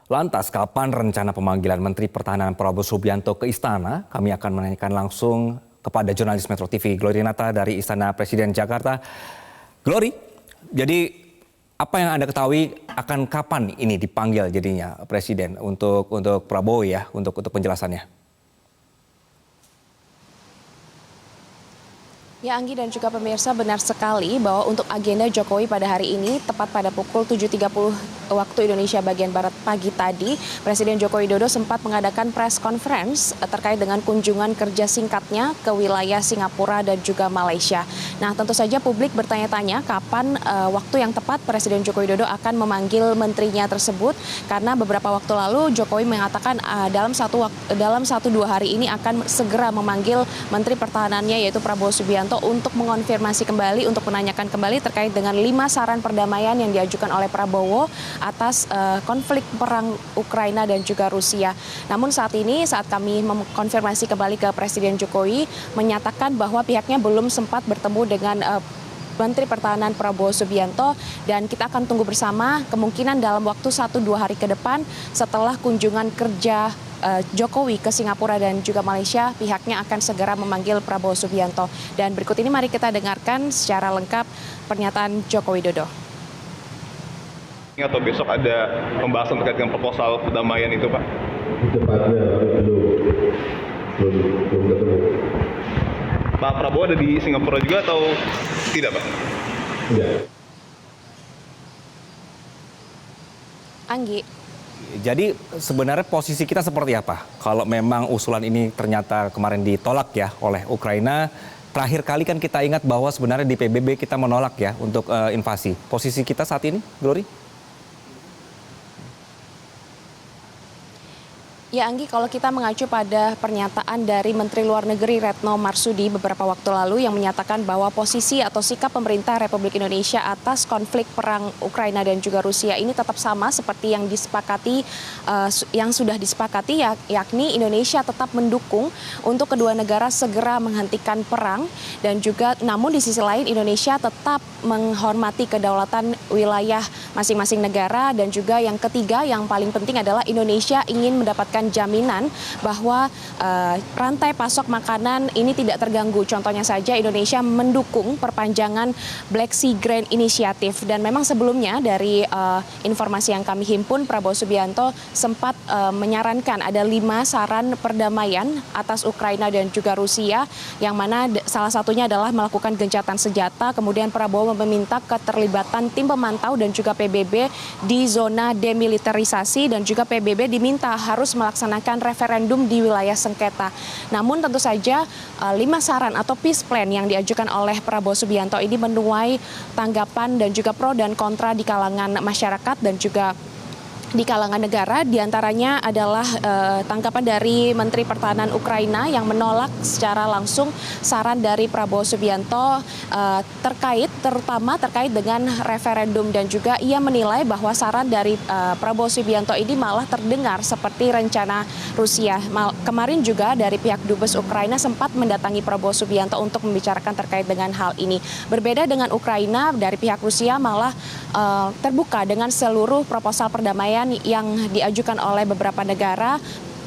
Lantas, kapan rencana pemanggilan Menteri Pertahanan Prabowo Subianto ke Istana? Kami akan menanyakan langsung kepada jurnalis Metro TV, Glory Nata dari Istana Presiden Jakarta. Glory, jadi apa yang Anda ketahui akan kapan ini dipanggil jadinya Presiden untuk Prabowo ya, untuk penjelasannya? Ya, Anggi dan juga pemirsa, benar sekali bahwa untuk agenda Jokowi pada hari ini tepat pada pukul 7.30 waktu Indonesia bagian Barat pagi tadi, Presiden Joko Widodo sempat mengadakan press conference terkait dengan kunjungan kerja singkatnya ke wilayah Singapura dan juga Malaysia. Nah, tentu saja publik bertanya-tanya kapan waktu yang tepat Presiden Joko Widodo akan memanggil menterinya tersebut, karena beberapa waktu lalu Jokowi mengatakan dalam 1-2 hari ini akan segera memanggil Menteri Pertahanannya yaitu Prabowo Subianto untuk mengonfirmasi kembali, untuk menanyakan kembali terkait dengan 5 saran perdamaian yang diajukan oleh Prabowo atas konflik perang Ukraina dan juga Rusia. Namun saat kami mengkonfirmasi kembali ke Presiden Jokowi, menyatakan bahwa pihaknya belum sempat bertemu dengan Menteri Pertahanan Prabowo Subianto, dan kita akan tunggu bersama kemungkinan dalam waktu 1-2 hari ke depan setelah kunjungan kerja Jokowi ke Singapura dan juga Malaysia, pihaknya akan segera memanggil Prabowo Subianto. Dan berikut ini mari kita dengarkan secara lengkap pernyataan Joko Widodo. Atau besok ada pembahasan terkait dengan proposal perdamaian itu, Pak? Cepatnya, tapi belum ketemu. Pak Prabowo ada di Singapura juga atau tidak, Pak? Tidak. Anggi. Jadi sebenarnya posisi kita seperti apa? Kalau memang usulan ini ternyata kemarin ditolak ya oleh Ukraina, terakhir kali kan kita ingat bahwa sebenarnya di PBB kita menolak ya untuk invasi. Posisi kita saat ini, Glory? Ya, Anggi, kalau kita mengacu pada pernyataan dari Menteri Luar Negeri Retno Marsudi beberapa waktu lalu yang menyatakan bahwa posisi atau sikap pemerintah Republik Indonesia atas konflik perang Ukraina dan juga Rusia ini tetap sama seperti yang sudah disepakati, yakni Indonesia tetap mendukung untuk kedua negara segera menghentikan perang, dan juga namun di sisi lain Indonesia tetap menghormati kedaulatan wilayah masing-masing negara, dan juga yang ketiga yang paling penting adalah Indonesia ingin mendapatkan jaminan bahwa rantai pasok makanan ini tidak terganggu. Contohnya saja Indonesia mendukung perpanjangan Black Sea Grain Initiative, dan memang sebelumnya dari informasi yang kami himpun, Prabowo Subianto sempat menyarankan ada 5 saran perdamaian atas Ukraina dan juga Rusia, yang mana salah satunya adalah melakukan gencatan senjata. Kemudian Prabowo meminta keterlibatan tim pemantau dan juga PBB di zona demilitarisasi, dan juga PBB diminta harus melaksanakan referendum di wilayah sengketa. Namun tentu saja 5 saran atau peace plan yang diajukan oleh Prabowo Subianto ini menuai tanggapan dan juga pro dan kontra di kalangan masyarakat dan juga di kalangan negara. Di antaranya adalah tanggapan dari Menteri Pertahanan Ukraina yang menolak secara langsung saran dari Prabowo Subianto terutama terkait dengan referendum, dan juga ia menilai bahwa saran dari Prabowo Subianto ini malah terdengar seperti rencana Rusia. Kemarin juga dari pihak Dubes Ukraina sempat mendatangi Prabowo Subianto untuk membicarakan terkait dengan hal ini. Berbeda dengan Ukraina, dari pihak Rusia malah terbuka dengan seluruh proposal perdamaian yang diajukan oleh beberapa negara.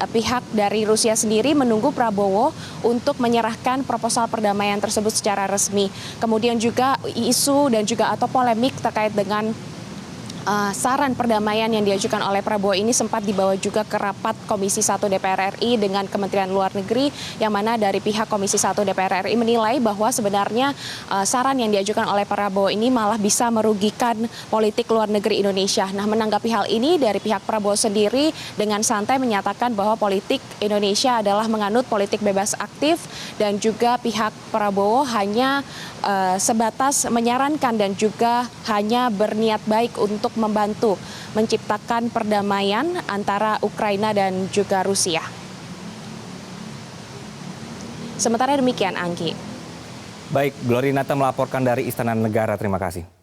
Pihak dari Rusia sendiri menunggu Prabowo untuk menyerahkan proposal perdamaian tersebut secara resmi. Kemudian juga isu dan juga atau polemik terkait dengan saran perdamaian yang diajukan oleh Prabowo ini sempat dibawa juga ke rapat Komisi 1 DPR RI dengan Kementerian Luar Negeri, yang mana dari pihak Komisi 1 DPR RI menilai bahwa sebenarnya saran yang diajukan oleh Prabowo ini malah bisa merugikan politik luar negeri Indonesia. Nah, menanggapi hal ini dari pihak Prabowo sendiri dengan santai menyatakan bahwa politik Indonesia adalah menganut politik bebas aktif, dan juga pihak Prabowo hanya sebatas menyarankan dan juga hanya berniat baik untuk membantu menciptakan perdamaian antara Ukraina dan juga Rusia. Sementara demikian, Anggi. Baik, Glory Nata melaporkan dari Istana Negara. Terima kasih.